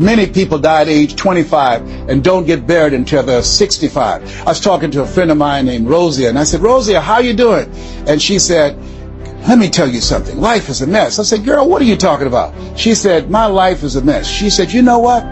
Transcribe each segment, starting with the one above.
Many people die at age 25 and don't get buried until they're 65. I was talking to a friend of mine named Rosia, and I said, Rosia, how you doing? And she said, let me tell you something. Life is a mess. I said, girl, what are you talking about? She said, my life is a mess. She said, you know what?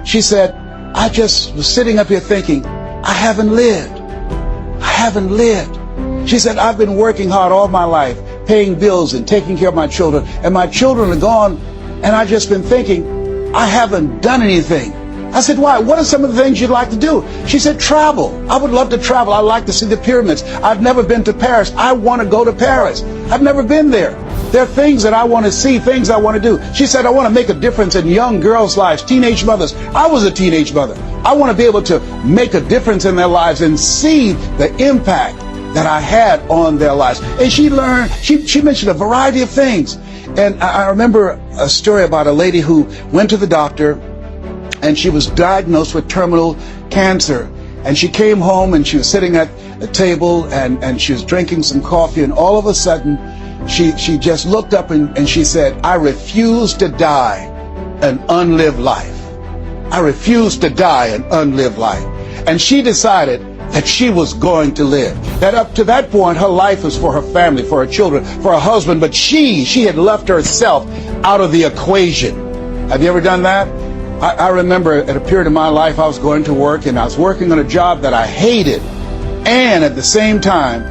She said, I just was sitting up here thinking, I haven't lived. I haven't lived. She said, I've been working hard all my life, paying bills and taking care of my children, and my children are gone, and I've just been thinking, I haven't done anything. I said, why? What are some of the things you'd like to do? She said, travel. I would love to travel. I'd like to see the pyramids. I've never been to Paris. I want to go to Paris. I've never been there. There are things that I want to see, things I want to do. She said, I want to make a difference in young girls' lives, teenage mothers. I was a teenage mother. I want to be able to make a difference in their lives and see the impact that I had on their lives. And she mentioned a variety of things. And I remember a story about a lady who went to the doctor and she was diagnosed with terminal cancer. And she came home and she was sitting at a table and she was drinking some coffee, and all of a sudden she just looked up and she said, I refuse to die an unlived life. I refuse to die an unlived life. And she decided that she was going to live. That up to that point, her life was for her family, for her children, for her husband, but she had left herself out of the equation. Have you ever done that? I remember at a period of my life, I was going to work and I was working on a job that I hated. And at the same time,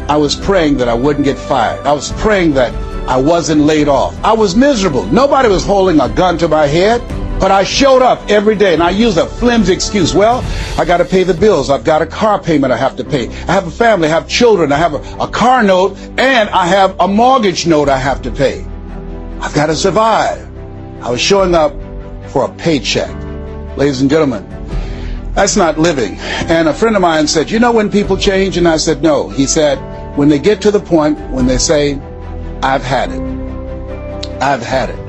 I was praying that I wouldn't get fired. I was praying that I wasn't laid off. I was miserable. Nobody was holding a gun to my head. But I showed up every day, and I used a flimsy excuse. Well, I got to pay the bills. I've got a car payment I have to pay. I have a family. I have children. I have a car note, and I have a mortgage note I have to pay. I've got to survive. I was showing up for a paycheck. Ladies and gentlemen, that's not living. And a friend of mine said, you know when people change? And I said, no. He said, when they get to the point when they say, I've had it. I've had it.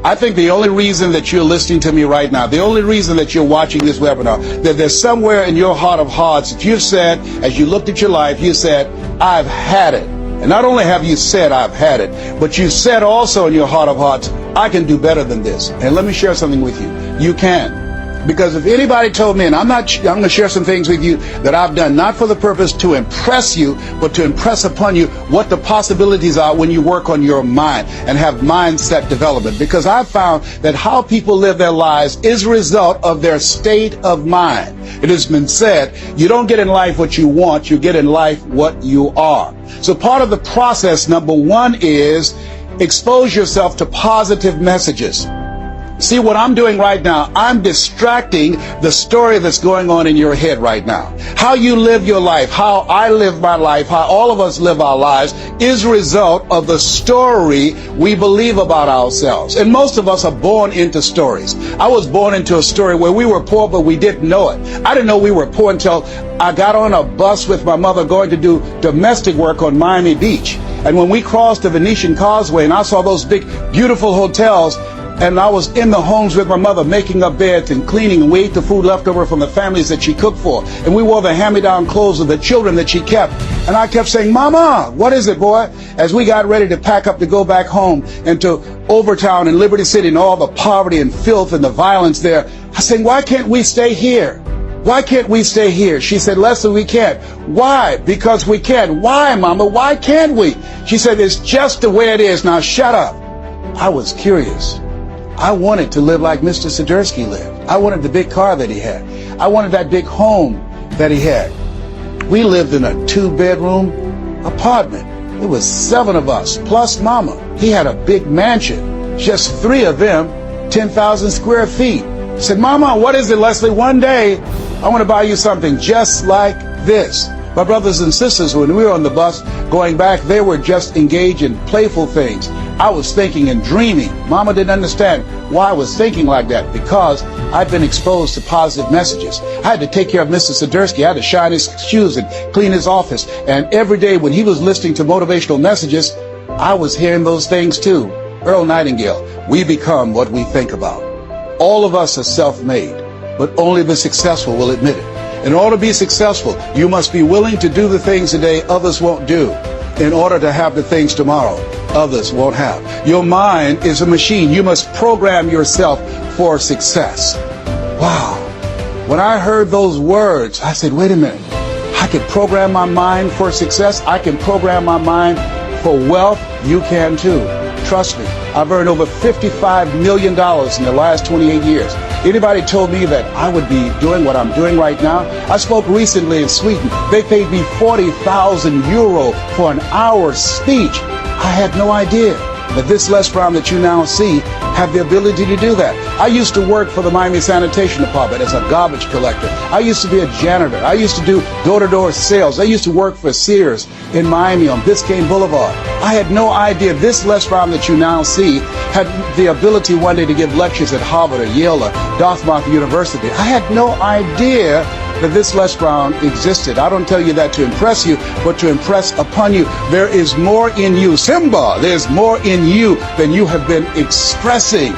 I think the only reason that you're listening to me right now, the only reason that you're watching this webinar, that there's somewhere in your heart of hearts that you've said, as you looked at your life, you said, I've had it. And not only have you said, I've had it, but you said also in your heart of hearts, I can do better than this. And let me share something with you. You can. Because if anybody told me, and I'm going to share some things with you that I've done, not for the purpose to impress you, but to impress upon you what the possibilities are when you work on your mind and have mindset development. Because I've found that how people live their lives is a result of their state of mind. It has been said, you don't get in life what you want, you get in life what you are. So part of the process, number one, is expose yourself to positive messages. See what I'm doing right now? I'm distracting the story that's going on in your head right now. How you live your life, how I live my life, how all of us live our lives is a result of the story we believe about ourselves. And most of us are born into stories. I was born into a story where we were poor, but we didn't know it. I didn't know we were poor until I got on a bus with my mother going to do domestic work on Miami Beach. And when we crossed the Venetian Causeway and I saw those big, beautiful hotels, and I was in the homes with my mother making up beds and cleaning, and we ate the food left over from the families that she cooked for. And we wore the hand-me-down clothes of the children that she kept. And I kept saying, Mama, what is it, boy? As we got ready to pack up to go back home into Overtown and Liberty City and all the poverty and filth and the violence there, I said, why can't we stay here? Why can't we stay here? She said, Leslie, we can't. Why? Because we can. Why, Mama? Why can't we? She said, it's just the way it is. Now shut up. I was curious. I wanted to live like Mr. Sidursky lived. I wanted the big car that he had. I wanted that big home that he had. We lived in a 2-bedroom apartment. It was 7 of us, plus Mama. He had a big mansion, just 3 of them, 10,000 square feet. I said, Mama, what is it, Leslie? One day, I want to buy you something just like this. My brothers and sisters, when we were on the bus going back, they were just engaged in playful things. I was thinking and dreaming. Mama didn't understand why I was thinking like that, because I'd been exposed to positive messages. I had to take care of Mr. Sidursky. I had to shine his shoes and clean his office. And every day when he was listening to motivational messages, I was hearing those things too. Earl Nightingale, we become what we think about. All of us are self-made, but only the successful will admit it. In order to be successful, you must be willing to do the things today others won't do, in order to have the things tomorrow others won't have. Your mind is a machine. You must program yourself for success. Wow. When I heard those words, I said, wait a minute. I can program my mind for success. I can program my mind for wealth. You can too. Trust me. I've earned over $55 million in the last 28 years. Anybody told me that I would be doing what I'm doing right now? I spoke recently in Sweden. They paid me 40,000 euro for an hour speech. I had no idea that this Les Brown that you now see have the ability to do that. I used to work for the Miami Sanitation Department as a garbage collector. I used to be a janitor. I used to do door-to-door sales. I used to work for Sears in Miami on Biscayne Boulevard. I had no idea this Les Brown that you now see had the ability one day to give lectures at Harvard or Yale or Dartmouth University. I had no idea that this Les Brown existed. I don't tell you that to impress you, but to impress upon you. There is more in you. Simba, there's more in you than you have been expressing.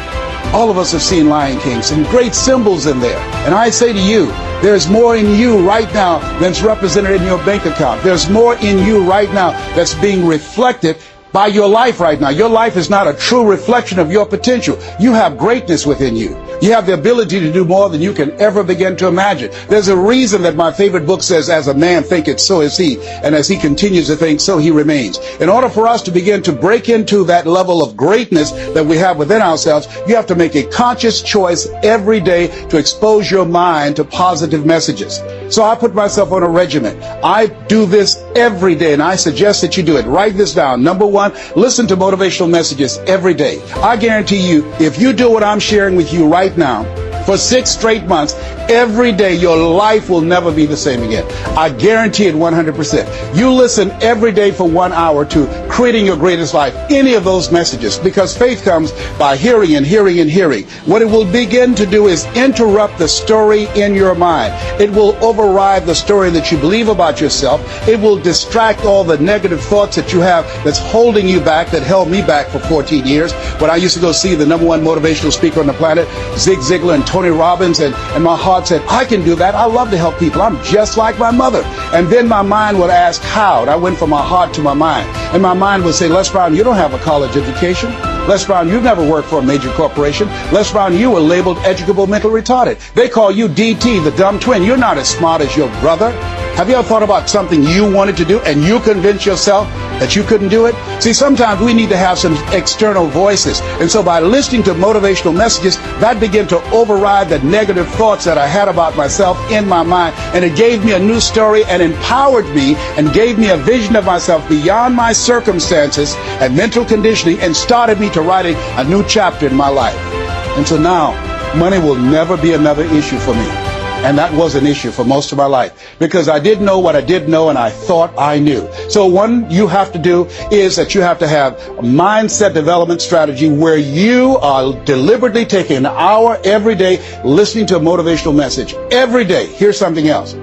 All of us have seen Lion King, some great symbols in there. And I say to you, there's more in you right now than's represented in your bank account. There's more in you right now that's being reflected by your life right now. Your life is not a true reflection of your potential. You have greatness within you. You have the ability to do more than you can ever begin to imagine. There's a reason that my favorite book says, as a man thinketh, so is he. And as he continues to think, so he remains. In order for us to begin to break into that level of greatness that we have within ourselves, you have to make a conscious choice every day to expose your mind to positive messages. So I put myself on a regimen. I do this every day, and I suggest that you do it. Write this down. Number one, listen to motivational messages every day. I guarantee you, if you do what I'm sharing with you right now, for 6 straight months, every day, your life will never be the same again. I guarantee it 100%. You listen every day for 1 hour to Creating Your Greatest Life, any of those messages, because faith comes by hearing and hearing and hearing. What it will begin to do is interrupt the story in your mind. It will override the story that you believe about yourself. It will distract all the negative thoughts that you have that's holding you back, that held me back for 14 years. When I used to go see the #1 motivational speaker on the planet, Zig Ziglar and Tony Robbins, and my heart said, I can do that. I love to help people. I'm just like my mother. And then my mind would ask how. And I went from my heart to my mind. And my mind would say, Les Brown, you don't have a college education. Les Brown, you've never worked for a major corporation. Les Brown, you were labeled educable mental retarded. They call you DT, the dumb twin. You're not as smart as your brother. Have you ever thought about something you wanted to do and you convinced yourself that you couldn't do it? See, sometimes we need to have some external voices. And so by listening to motivational messages, that began to override the negative thoughts that I had about myself in my mind. And it gave me a new story and empowered me and gave me a vision of myself beyond my circumstances and mental conditioning and started me to writing a new chapter in my life. And so now, money will never be another issue for me. And that was an issue for most of my life because I didn't know what I did know and I thought I knew. So one you have to do is that you have to have a mindset development strategy where you are deliberately taking an hour every day listening to a motivational message. Every day. Here's something else.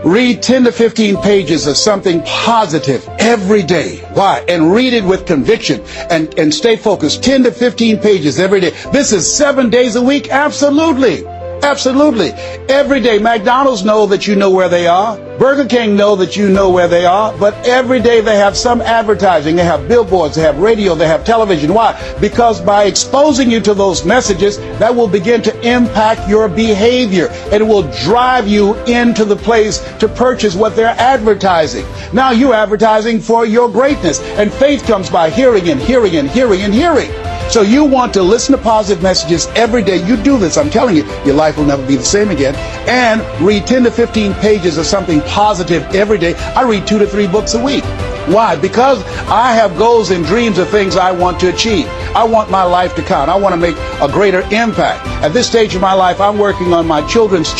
Read 10 to 15 pages of something positive every day. Why? And read it with conviction and stay focused. 10 to 15 pages every day. This is 7 days a week? Absolutely. Absolutely. Every day. McDonald's know that you know where they are. Burger King know that you know where they are. But every day they have some advertising. They have billboards. They have radio. They have television. Why? Because by exposing you to those messages, that will begin to impact your behavior. It will drive you into the place to purchase what they're advertising. Now you're advertising for your greatness. And faith comes by hearing and hearing and hearing and hearing. So you want to listen to positive messages every day. You do this, I'm telling you, your life will never be the same again. And read 10 to 15 pages of something positive every day. I read 2 to 3 books a week. Why? Because I have goals and dreams of things I want to achieve. I want my life to count. I want to make a greater impact. At this stage of my life, I'm working on my children's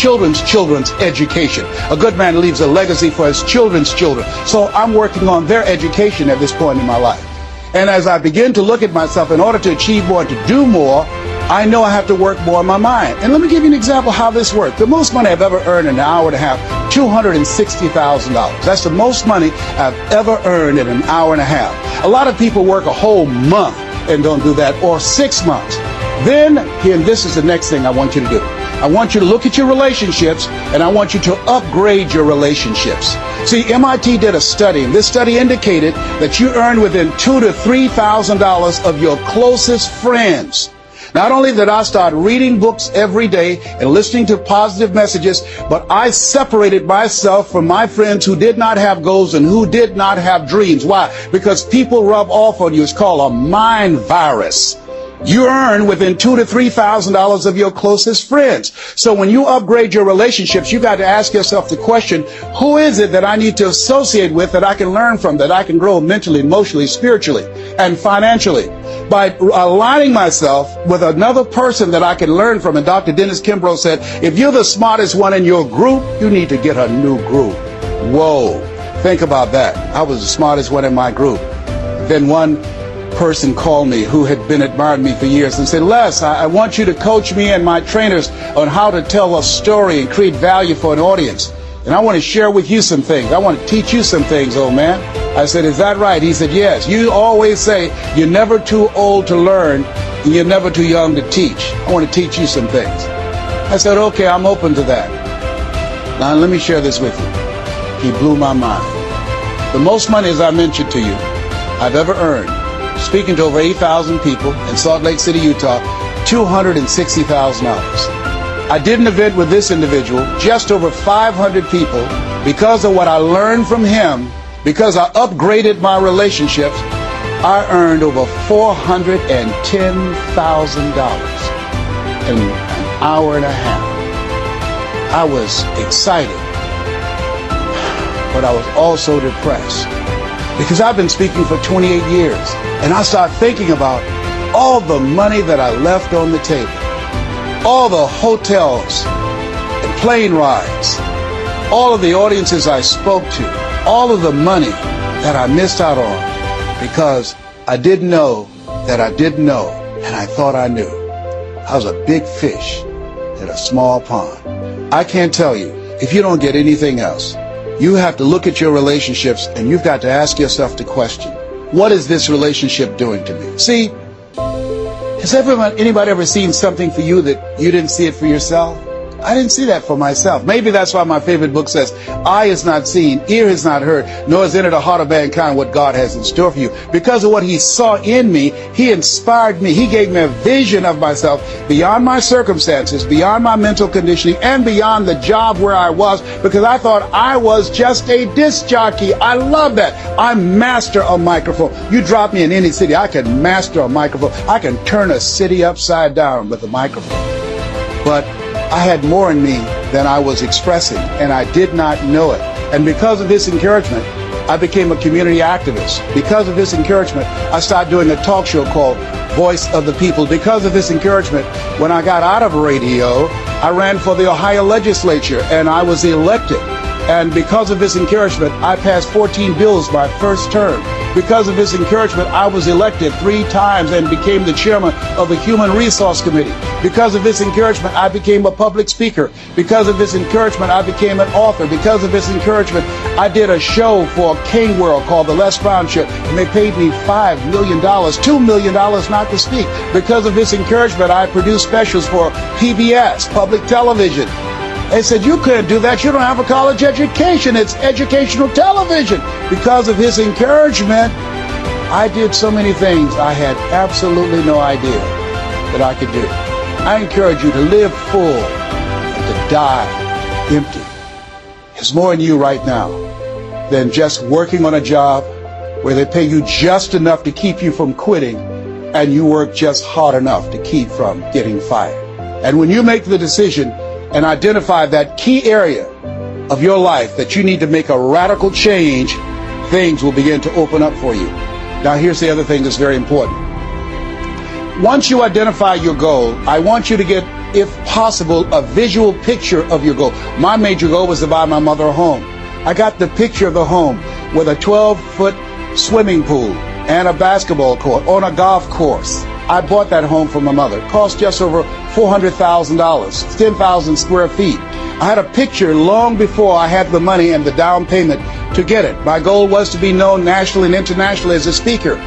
education. A good man leaves a legacy for his children's children. So I'm working on their education at this point in my life. And as I begin to look at myself, in order to achieve more, to do more, I know I have to work more on my mind. And let me give you an example how this works. The most money I've ever earned in an hour and a half, $260,000. That's the most money I've ever earned in an hour and a half. A lot of people work a whole month and don't do that, or 6 months. Then, and this is the next thing I want you to do. I want you to look at your relationships, and I want you to upgrade your relationships. See, MIT did a study, and this study indicated that you earn within $2,000 to $3,000 of your closest friends. Not only did I start reading books every day and listening to positive messages, but I separated myself from my friends who did not have goals and who did not have dreams. Why? Because people rub off on you. It's called a mind virus. You earn within $2,000 to $3,000 of your closest friends. So when you upgrade your relationships, you got to ask yourself the question, who is it that I need to associate with, that I can learn from, that I can grow mentally, emotionally, spiritually, and financially? By aligning myself with another person that I can learn from. And Dr. Dennis Kimbrough said, if you're the smartest one in your group, you need to get a new group. Whoa, think about that. I was the smartest one in my group. Then one person called me who had been admiring me for years and said, Les, I want you to coach me and my trainers on how to tell a story and create value for an audience. And I want to share with you some things. I want to teach you some things, old man. I said, is that right? He said, yes. You always say you're never too old to learn and you're never too young to teach. I want to teach you some things. I said, okay, I'm open to that. Now let me share this with you. He blew my mind. The most money, as I mentioned to you, I've ever earned, speaking to over 8,000 people in Salt Lake City, Utah, $260,000. I did an event with this individual, just over 500 people, because of what I learned from him, because I upgraded my relationships. I earned over $410,000 in an hour and a half. I was excited, but I was also depressed, because I've been speaking for 28 years, and I started thinking about all the money that I left on the table, all the hotels and plane rides, all of the audiences I spoke to, all of the money that I missed out on because I didn't know that I didn't know, and I thought I knew. I was a big fish in a small pond. I can't tell you, if you don't get anything else, you have to look at your relationships and you've got to ask yourself the question, what is this relationship doing to me? See, has anybody ever seen something for you that you didn't see it for yourself? I didn't see that for myself. Maybe that's why my favorite book says, eye is not seen, ear has not heard, nor has entered the heart of mankind what God has in store for you. Because of what he saw in me, he inspired me. He gave me a vision of myself beyond my circumstances, beyond my mental conditioning, and beyond the job where I was, because I thought I was just a disc jockey. I love that. I master a microphone. You drop me in any city, I can master a microphone. I can turn a city upside down with a microphone. But I had more in me than I was expressing, and I did not know it. And because of this encouragement, I became a community activist. Because of this encouragement, I started doing a talk show called Voice of the People. Because of this encouragement, when I got out of radio, I ran for the Ohio legislature, and I was elected. And because of this encouragement, I passed 14 bills my first term. Because of this encouragement, I was elected 3 times and became the chairman of the Human Resource Committee. Because of this encouragement, I became a public speaker. Because of this encouragement, I became an author. Because of this encouragement, I did a show for King World called The Les Brown Show, and they paid me $5 million, $2 million not to speak. Because of this encouragement, I produced specials for PBS, public television. They said, you couldn't do that. You don't have a college education. It's educational television. Because of his encouragement, I did so many things I had absolutely no idea that I could do. I encourage you to live full and to die empty. There's more in you right now than just working on a job where they pay you just enough to keep you from quitting and you work just hard enough to keep from getting fired. And when you make the decision and identify that key area of your life that you need to make a radical change, things will begin to open up for you. Now here's the other thing that's very important. Once you identify your goal, I want you to get, if possible, a visual picture of your goal. My major goal was to buy my mother a home. I got the picture of the home with a 12-foot swimming pool and a basketball court on a golf course. I bought that home for my mother. It cost just over $400,000, 10,000 square feet. I had a picture long before I had the money and the down payment to get it. My goal was to be known nationally and internationally as a speaker.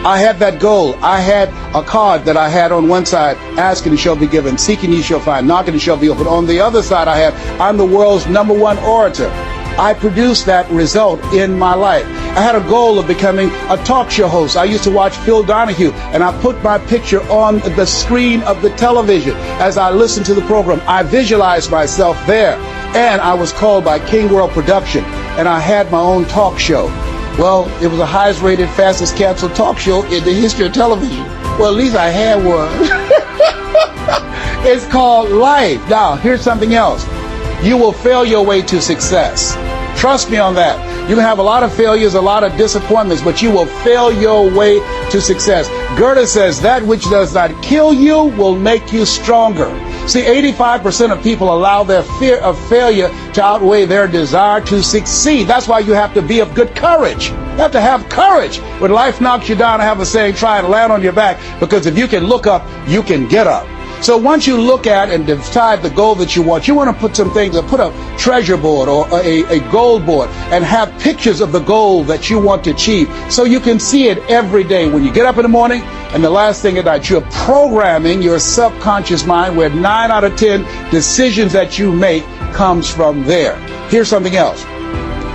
I had that goal. I had a card that I had on one side, asking and shall be given, seeking ye shall find, knocking and shall be opened. On the other side I had, I'm the world's #1 orator. I produced that result in my life. I had a goal of becoming a talk show host. I used to watch Phil Donahue, and I put my picture on the screen of the television as I listened to the program. I visualized myself there, and I was called by King World Production, and I had my own talk show. Well, it was the highest rated, fastest canceled talk show in the history of television. Well, at least I had one. It's called life. Now, here's something else. You will fail your way to success. Trust me on that. You can have a lot of failures, a lot of disappointments, but you will fail your way to success. Goethe says that which does not kill you will make you stronger. See, 85% of people allow their fear of failure to outweigh their desire to succeed. That's why you have to be of good courage. You have to have courage. When life knocks you down, I have a saying, try and land on your back, because if you can look up, you can get up. So once you look at and decide the goal that you want to put some things, or put a treasure board or a goal board and have pictures of the goal that you want to achieve, so you can see it every day when you get up in the morning and the last thing at night. You're programming your subconscious mind, where 9 out of 10 decisions that you make comes from there. Here's something else.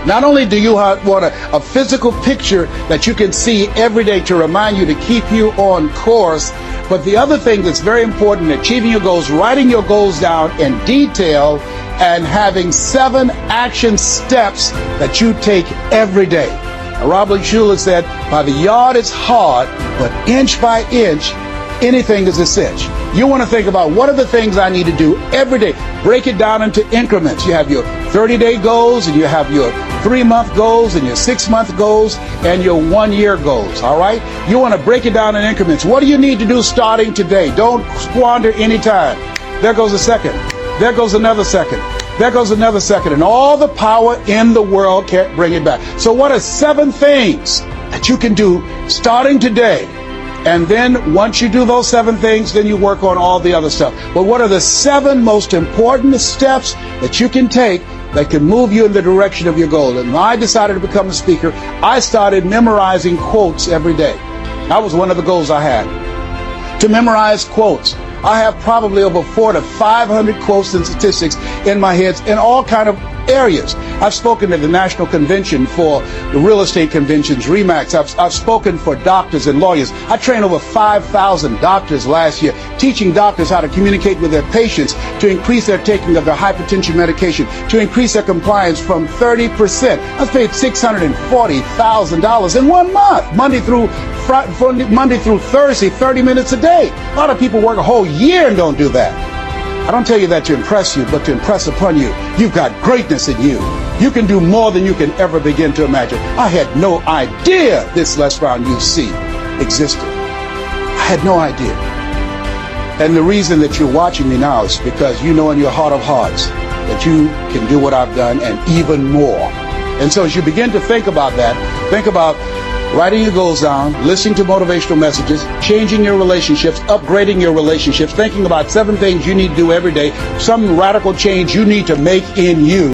Not only do you want a physical picture that you can see every day to remind you to keep you on course, but the other thing that's very important in achieving your goals, writing your goals down in detail and having 7 action steps that you take every day. Now, Robert Schuller said, by the yard it's hard, but inch by inch, anything is a cinch. You want to think about, what are the things I need to do every day? Break it down into increments. You have your 30-day goals, and you have your 3-month goals, and your 6-month goals, and your 1-year goals, all right? You want to break it down in increments. What do you need to do starting today? Don't squander any time. There goes a second. There goes another second. There goes another second. And all the power in the world can't bring it back. So what are 7 things that you can do starting today? And then once you do those 7 things, then you work on all the other stuff. But what are the 7 most important steps that you can take that can move you in the direction of your goal? And when I decided to become a speaker, I started memorizing quotes every day. That was one of the goals I had, to memorize quotes. I have probably over 400 to 500 quotes and statistics in my head in all kind of areas. I've spoken at the National Convention for the real estate conventions, RE/MAX. I've spoken for doctors and lawyers. I trained over 5,000 doctors last year, teaching doctors how to communicate with their patients to increase their taking of their hypertension medication, to increase their compliance from 30%. I paid $640,000 in 1 month, Monday through Thursday, 30 minutes a day. A lot of people work a whole year and don't do that. I don't tell you that to impress you, but to impress upon you. You've got greatness in you. You can do more than you can ever begin to imagine. I had no idea this Les Brown you see existed. I had no idea. And the reason that you're watching me now is because you know in your heart of hearts that you can do what I've done and even more. And so as you begin to think about that, think about writing your goals down, listening to motivational messages, changing your relationships, upgrading your relationships, thinking about 7 things you need to do every day, some radical change you need to make in you.